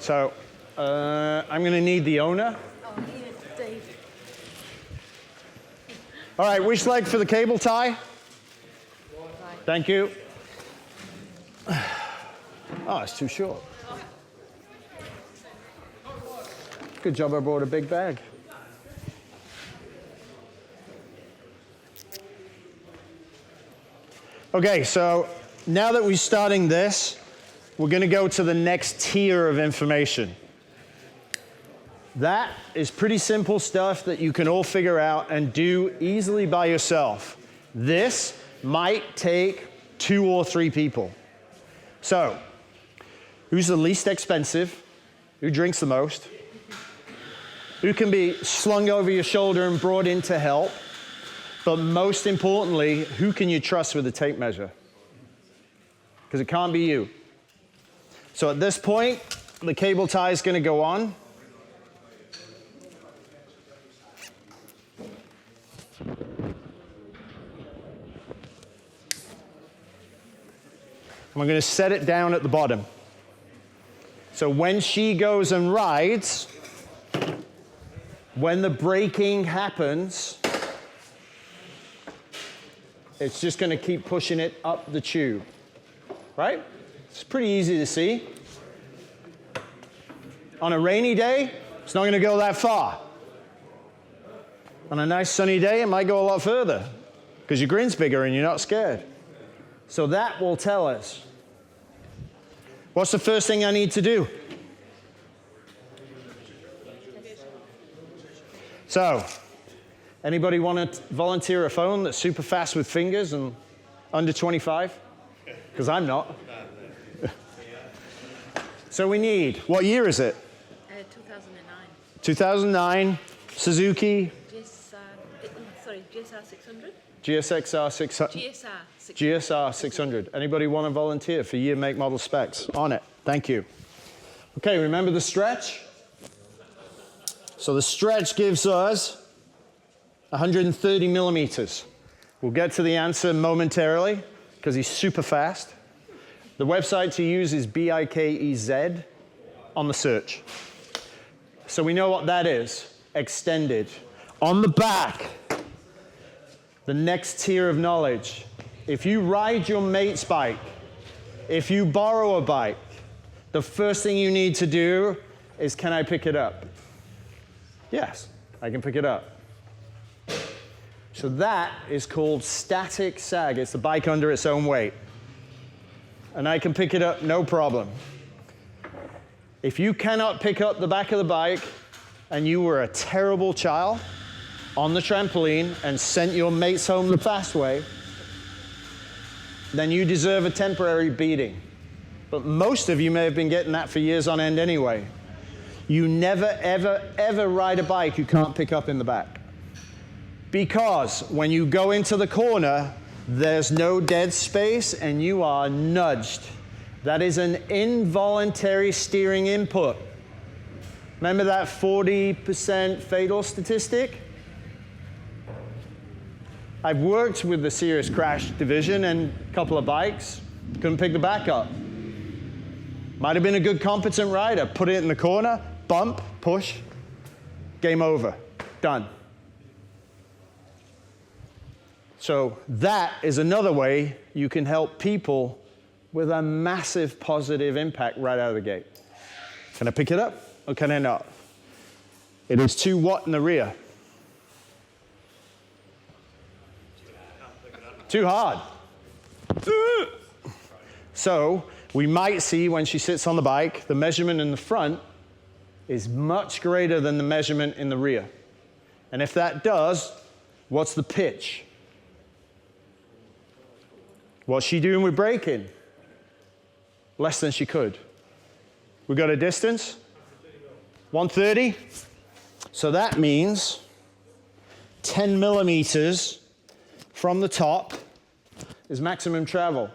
So I'm going to need the owner. Oh, Ian, Dave. All right, which leg for the cable tie? Thank you. Oh, it's too short. Good job I brought a big bag. Okay, so now that we're starting this, we're going to go to the next tier of information. That is pretty simple stuff that you can all figure out and do easily by yourself. This might take 2 or 3 people. So, who's the least expensive? Who drinks the most? Who can be slung over your shoulder and brought in to help? But most importantly, who can you trust with a tape measure? Because it can't be you. So at this point, the cable tie is going to go on. I'm going to set it down at the bottom. So when she goes and rides, when the braking happens, it's just going to keep pushing it up the tube, right? It's pretty easy to see. On a rainy day, it's not going to go that far. On a nice sunny day, it might go a lot further because your grin's bigger and you're not scared. So that will tell us. What's the first thing I need to do? So, anybody want to volunteer a phone that's super fast with fingers and under 25? Because I'm not. So we need, what year is it? 2009. 2009, Suzuki. GSR600. GSR600. GSR600. Anybody want to volunteer for year, make, model, specs? On it. Thank you. Okay, remember the stretch? So the stretch gives us 130 millimeters. We'll get to the answer momentarily because he's super fast. The website to use is BIKEZ on the search. So we know what that is, extended. On the back, the next tier of knowledge. If you ride your mate's bike, if you borrow a bike, the first thing you need to do is, can I pick it up? Yes, I can pick it up. So that is called static sag. It's the bike under its own weight. And I can pick it up, no problem. If you cannot pick up the back of the bike and you were a terrible child on the trampoline and sent your mates home the fast way, then you deserve a temporary beating. But most of you may have been getting that for years on end anyway. You never, ever, ever ride a bike you can't pick up in the back. Because when you go into the corner, there's no dead space and you are nudged. That is an involuntary steering input. Remember that 40% fatal statistic? I've worked with the serious crash division and a couple of bikes. Couldn't pick the back up. Might have been a good competent rider. Put it in the corner, bump, push, game over, done. So that is another way you can help people with a massive positive impact right out of the gate. Can I pick it up or can I not? It is 2 watt in the rear. Too hard. So we might see when she sits on the bike, the measurement in the front is much greater than the measurement in the rear. And if that does, what's the pitch? What's she doing with braking? Less than she could. We got a distance? 130? So that means 10 millimeters from the top is maximum travel.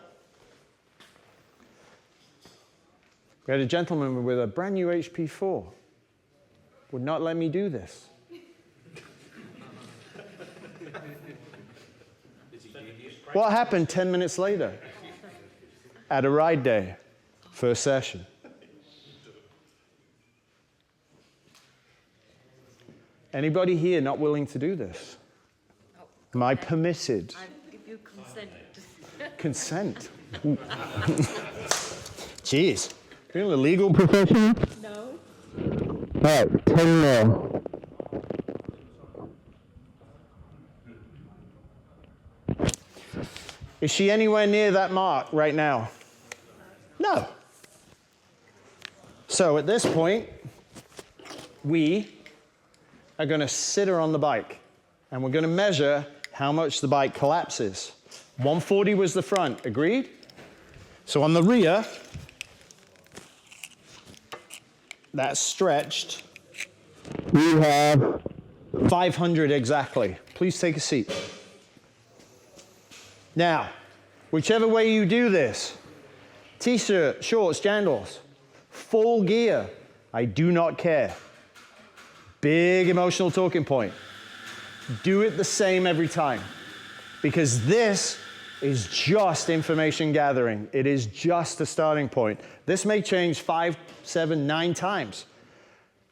We had a gentleman with a brand new HP4. Would not let me do this. What happened 10 minutes later? At a ride day, first session. Anybody here not willing to do this? Oh, Am I permitted? I give you consent. Consent? Ooh. Jeez. You're in the legal profession? No. All right, 10 more. Is she anywhere near that mark right now? No. So at this point, we are going to sit her on the bike, and we're going to measure how much the bike collapses. 140 was the front, agreed? So on the rear, that's stretched. We have 500 exactly. Please take a seat. Now, whichever way you do this, t-shirt, shorts, jandals, full gear, I do not care. Big emotional talking point. Do it the same every time, because this is just information gathering. It is just a starting point. This may change 5, 7, 9 times.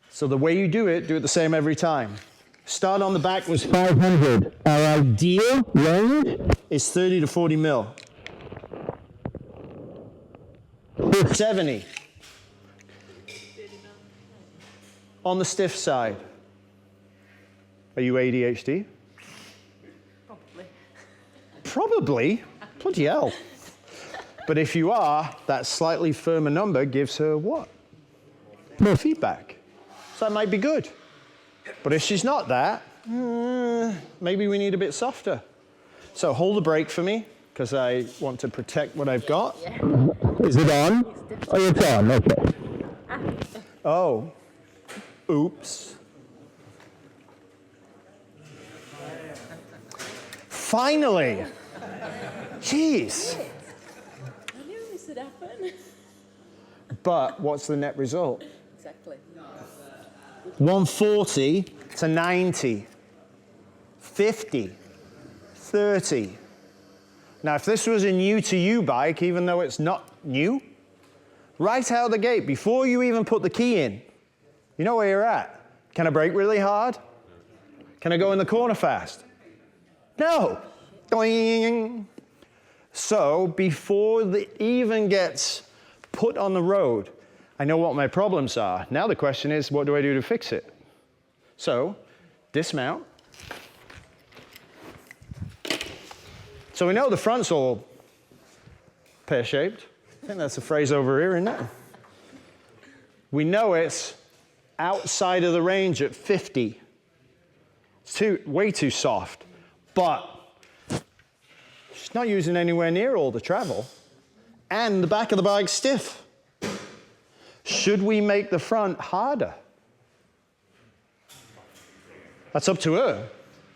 So the way you do it the same every time. Start on the back was 500. Our ideal range is 30 to 40 mil. 70. On the stiff side. Are you ADHD? Probably. Probably? Bloody hell. But if you are, that slightly firmer number gives her what? More feedback. So that might be good. But if she's not that, maybe we need a bit softer. So hold the brake for me, because I want to protect what I've got. Yeah. Is it on? Oh, it's on, okay. Oh, oops. Finally. Jeez. I knew this would happen. But what's the net result? Exactly. 140 to 90, 50, 30. Now, if this was a new to you bike, even though it's not new, right out the gate, before you even put the key in, you know where you're at. Can I brake really hard? Can I go in the corner fast? No. Doing. So before it even gets put on the road, I know what my problems are. Now the question is, what do I do to fix it? So, dismount. So we know the front's all pear-shaped. I think that's a phrase over here, isn't it? We know it's outside of the range at 50. It's way too soft. But she's not using anywhere near all the travel. And the back of the bike's stiff. Should we make the front harder? That's up to her,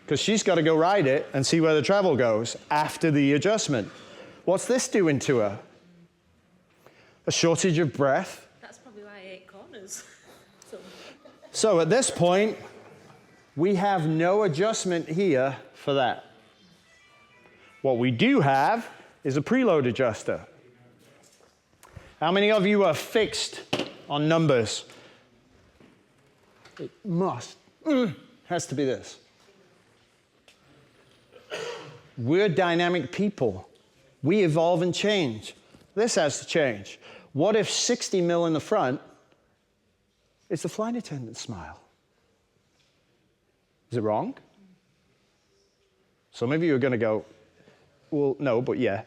because she's got to go ride it and see where the travel goes after the adjustment. What's this doing to her? A shortage of breath. That's probably why I ate corners. So at this point, we have no adjustment here for that. What we do have is a preload adjuster. How many of you are fixed on numbers? It has to be this. We're dynamic people. We evolve and change. This has to change. What if 60 mil in the front is the flight attendant's smile? Is it wrong? Some of you are going to go, well, no, but yeah.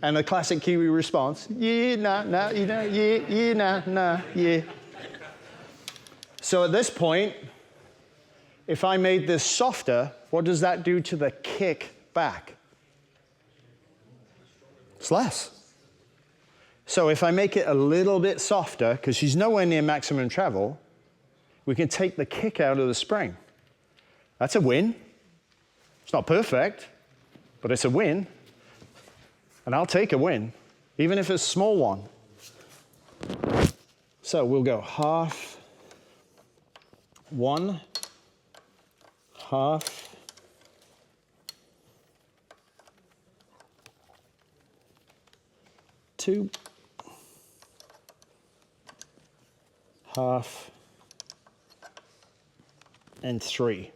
And the classic Kiwi response, yeah, nah, you know, yeah, nah, yeah. So at this point, if I made this softer, what does that do to the kick back? It's less. So if I make it a little bit softer, because she's nowhere near maximum travel, we can take the kick out of the spring. That's a win. It's not perfect, but it's a win. And I'll take a win, even if it's a small one. So we'll go half, 1, half, two, half, and 3.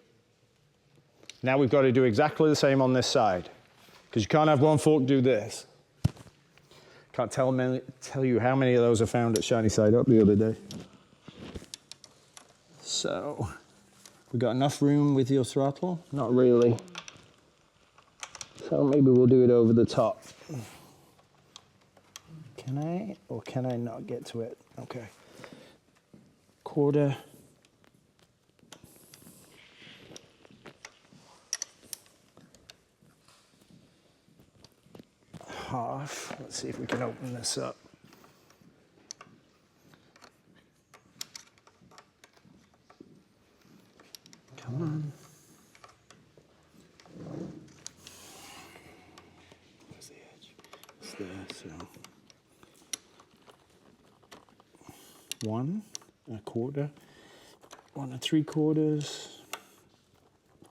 Now we've got to do exactly the same on this side, because you can't have one fork do this. Can't tell you how many of those I found at Shiny Side Up the other day. So, we got enough room with your throttle? Not really. So maybe we'll do it over the top. Can I, or can I not get to it? Okay. Quarter. Half. Let's see if we can open this up. Come on. Where's the edge? It's there, so. 1 1/4, 1 3/4,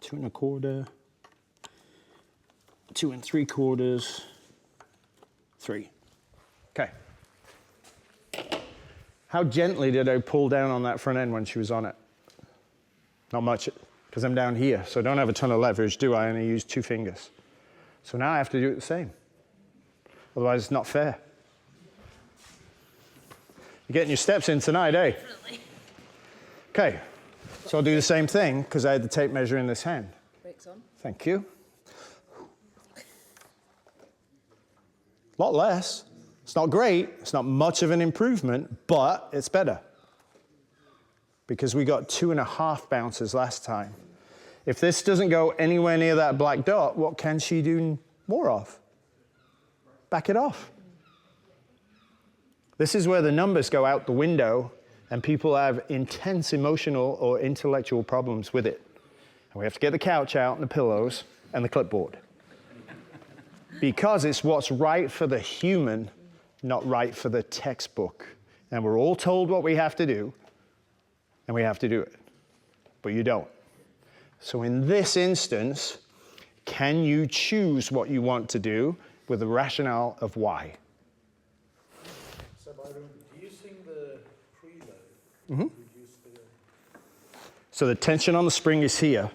2 1/4, 2 3/4, 3. Okay. How gently did I pull down on that front end when she was on it? Not much, because I'm down here, so I don't have a ton of leverage, do I? I only use 2 fingers. So now I have to do it the same. Otherwise, it's not fair. You're getting your steps in tonight, eh? Definitely. Okay, so I'll do the same thing, because I had the tape measure in this hand. Brakes on. Thank you. A lot less. It's not great. It's not much of an improvement, but it's better. Because we got 2.5 bounces last time. If this doesn't go anywhere near that black dot, what can she do more of? Back it off. This is where the numbers go out the window and people have intense emotional or intellectual problems with it. And we have to get the couch out and the pillows and the clipboard. Because it's what's right for the human, not right for the textbook. And we're all told what we have to do, and we have to do it. But you don't. So in this instance, can you choose what you want to do with the rationale of why? So by reducing the preload, reduce the... So the tension on the spring is here.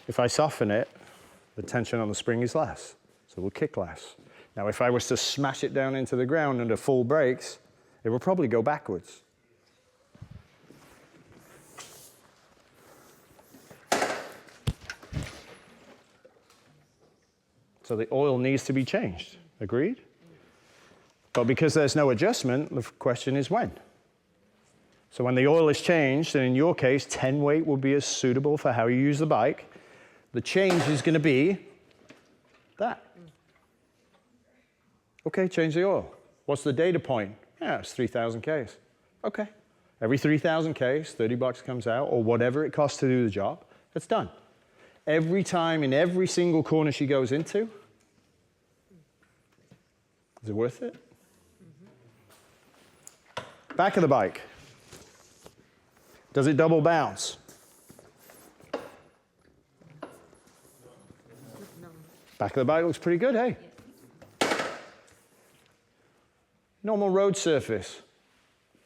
If I soften it, the tension on the spring is less, so we'll kick less. Now, if I was to smash it down into the ground under full brakes, it will probably go backwards. So the oil needs to be changed, agreed? But because there's no adjustment, the question is when. So when the oil is changed, and in your case, 10 weight will be as suitable for how you use the bike, the change is going to be that. Okay, change the oil. What's the data point? Yeah, it's 3,000 Ks. Okay. Every 3,000 Ks, 30 bucks comes out, or whatever it costs to do the job, it's done. Every time in every single corner she goes into, is it worth it? Back of the bike. Does it double bounce? Back of the bike looks pretty good, hey? Normal road surface,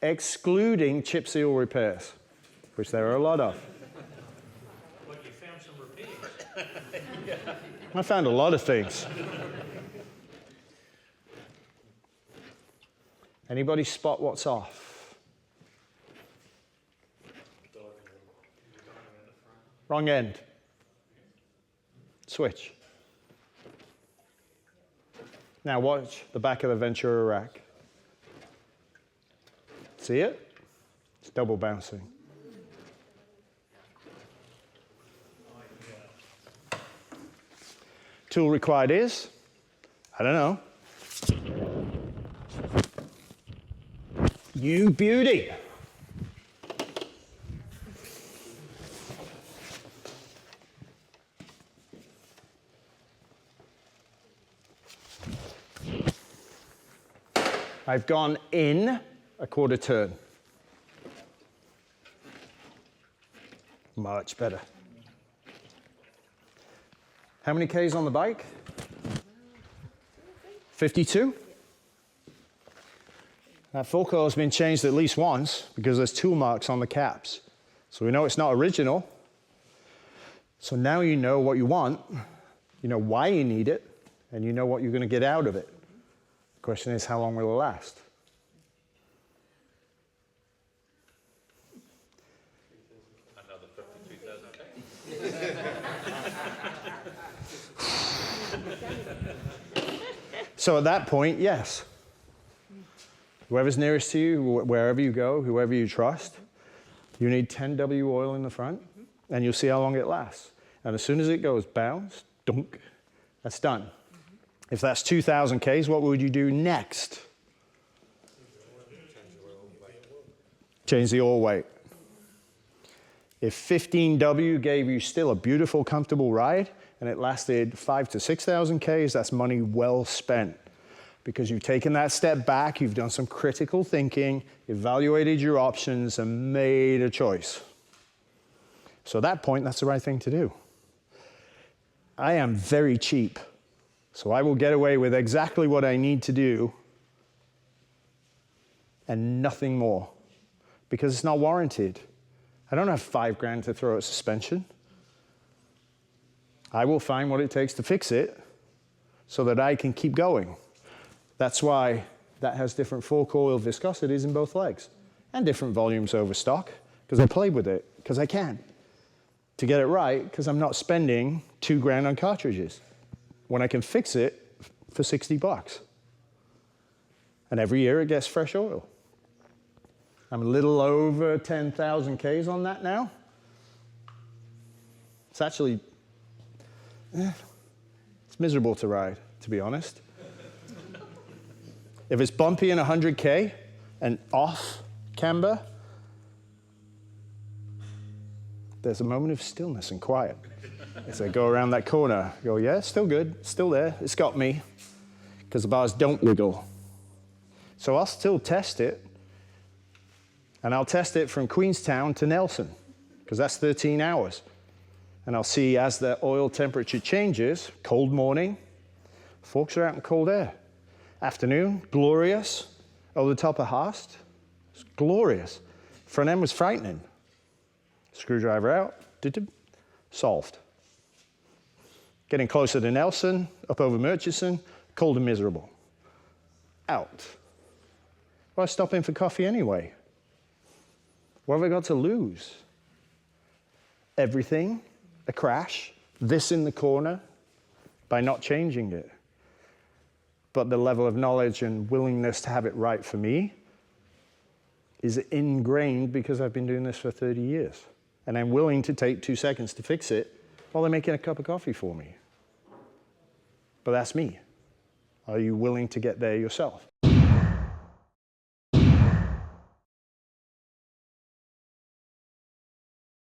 excluding chip seal repairs, which there are a lot of. But you found some repairs. I found a lot of things. Anybody spot what's off? Wrong end. Switch. Now watch the back of the Ventura rack. See it? It's double bouncing. Tool required is, I don't know. You beauty. I've gone in a quarter turn. Much better. How many Ks on the bike? 52? That fork oil has been changed at least once because there's tool marks on the caps. So we know it's not original. So now you know what you want, you know why you need it, and you know what you're going to get out of it. The question is, how long will it last? Another 52,000 So at that point, yes. Whoever's nearest to you, wherever you go, whoever you trust, you need 10W oil in the front, and you'll see how long it lasts. And as soon as it goes bounce, dunk, that's done. If that's 2,000 Ks, what would you do next? Change the oil weight. If 15W gave you still a beautiful, comfortable ride, and it lasted 5,000 to 6,000 Ks, that's money well spent. Because you've taken that step back, you've done some critical thinking, evaluated your options, and made a choice. So at that point, that's the right thing to do. I am very cheap, so I will get away with exactly what I need to do and nothing more, because it's not warranted. I don't have $5,000 to throw at suspension. I will find what it takes to fix it so that I can keep going. That's why that has different fork oil viscosities in both legs and different volumes over stock, because I played with it, because I can. To get it right, because I'm not spending $2,000 on cartridges when I can fix it for 60 bucks. And every year it gets fresh oil. I'm a little over 10,000 Ks on that now. It's actually, it's miserable to ride, to be honest. If it's bumpy in 100K and off camber, there's a moment of stillness and quiet. As I go around that corner, I go, yeah, it's still good, it's still there, it's got me, because the bars don't wiggle. So I'll still test it, and I'll test it from Queenstown to Nelson, because that's 13 hours. And I'll see as the oil temperature changes, cold morning, forks are out in cold air. Afternoon, glorious. Over the top of Haast, it's glorious. Front end was frightening. Screwdriver out, solved. Getting closer to Nelson, up over Murchison, cold and miserable. Out. Why stop in for coffee anyway? What have I got to lose? Everything, a crash, this in the corner, by not changing it. But the level of knowledge and willingness to have it right for me is ingrained because I've been doing this for 30 years. And I'm willing to take 2 seconds to fix it while they're making a cup of coffee for me. But that's me. Are you willing to get there yourself?